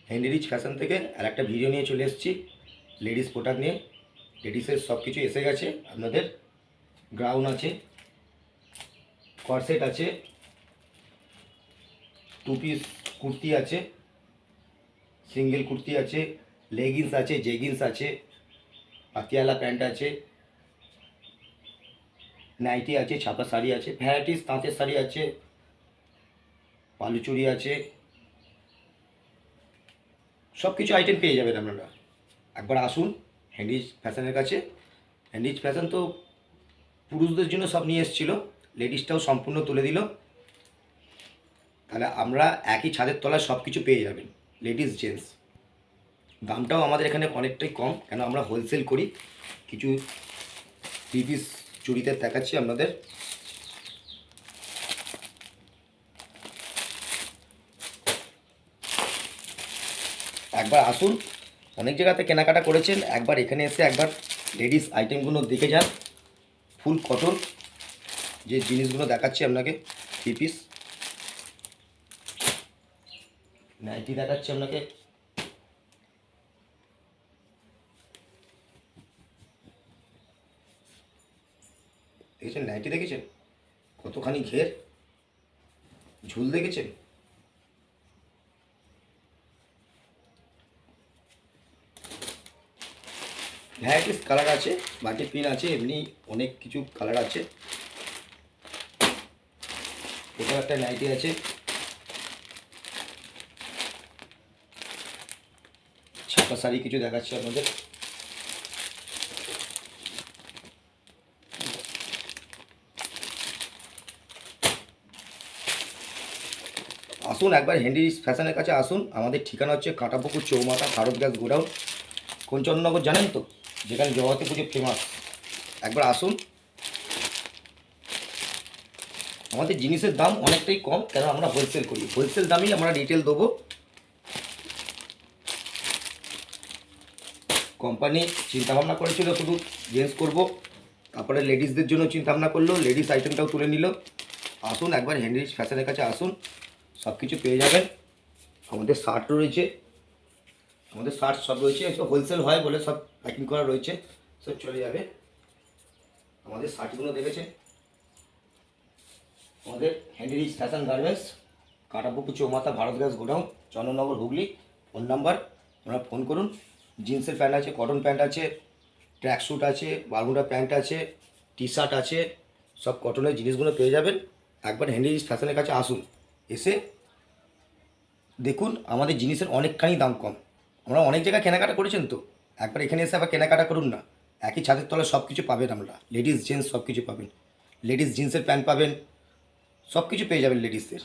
Heinrich fashion থেকে আর একটা video নিয়ে চলে এসেছি লেডিস প্রোডাক্ট নিয়ে। লেডিসের সব কিছু এসে গেছে। আপনাদের গ্রাউন আছে, কর্সেট আছে, টু পিস কুর্তি আছে, সিঙ্গেল কুর্তি আছে, লেগিংস আছে, জেগিংস আছে, পাতিয়ালা প্যান্ট আছে, নাইটি আছে, ছাপা শাড়ি আছে, ভ্যারাইটিস তাঁতের শাড়ি আছে, পালুচুরি আছে, সব কিছু আইটেম পেয়ে যাবেন আপনারা। একবার আসুন হেনরিচ ফ্যাশনের কাছে। হেনরিচ ফ্যাশন তো পুরুষদের জন্য সব নিয়ে এসেছিলো, লেডিসটাও সম্পূর্ণ তুলে দিল। তাহলে আমরা একই ছাদের তলায় সব কিছু পেয়ে যাবেন, লেডিস জেন্টস। দামটাও আমাদের এখানে অনেকটাই কম, কেন আমরা হোলসেল করি। কিছু থ্রি পিস চুড়িতে দেখাচ্ছি আপনাদের। একবার আসুন, অনেক জায়গাতে কেনাকাটা করেছেন, একবার এখানে এসে একবার লেডিস আইটেমগুলো দেখে যান। ফুল কটন যে জিনিসগুলো দেখাচ্ছি আপনাকে, থ্রি পিস নাইটি দেখাচ্ছি আপনাকে, দেখেছেন নাইটি, দেখেছেন কতখানি ঘের, ঝুল দেখেছেন। ভ্যারাইটিস কালার আছে, বাটি পিন আছে, এমনি অনেক কিছু কালার আছে। এটা একটা নাইটি আছে, ছাপা শাড়ি কিছু দেখাচ্ছে আপনাদের। আসুন একবার হেনরিচ ফ্যাশনের কাছে আসুন। আমাদের ঠিকানা হচ্ছে কাঁটাপুকুর চৌমাথা, ভারত গ্যাস গোডাউন, কোনচন্নগর জানেন তো, যেখানে জগতী পুজো ফেমাস। একবার আসুন। আমাদের জিনিসের দাম অনেকটাই কম, কেন আমরা হোলসেল করি। হোলসেল দামেই আমরা রিটেল দেবো। কোম্পানি চিন্তাভাবনা করেছিল শুধু জেন্টস করবো, তারপরে লেডিসদের জন্য চিন্তাভাবনা করলো, লেডিস আইটেমটাও তুলে নিল। আসুন একবার হেনরিচ ফ্যাশনের কাছে আসুন, সব কিছু পেয়ে যাবেন। আমাদের শার্ট রয়েছে, আমাদের শার্ট সব রয়েছে, এসব হোলসেল হয় বলে সব প্যাকিং করা রয়েছে, সব চলে যাবে। আমাদের শার্টগুলো দেখেছেন, আমাদের হেনরিচ ফ্যাশন গার্মেন্টস, কাঁটাপুকুর চৌমাথা, Bharat gas godown, Chandannagar, Hooghly. Phone number, আপনারা ফোন করুন। জিন্সের প্যান্ট আছে, কটন প্যান্ট আছে, ট্র্যাক স্যুট আছে, বারমুডা প্যান্ট আছে, টি শার্ট আছে, সব কটনের জিনিসগুলো পেয়ে যাবেন। একবার হেনরিচ ফ্যাশনের কাছে আসুন, এসে দেখুন আমাদের জিনিসের অনেকখানি দাম কম। আমরা অনেক জায়গায় কেনাকাটা করেছেন তো, একবার এখানে এসে আবার কেনাকাটা করুন না। একই ছাদের তলায় সব কিছু পাবেন, আমরা লেডিস জেন্টস সব কিছু পাবেন। লেডিস জিন্সের প্যান্ট পাবেন, সব কিছু পেয়ে যাবেন লেডিসদের।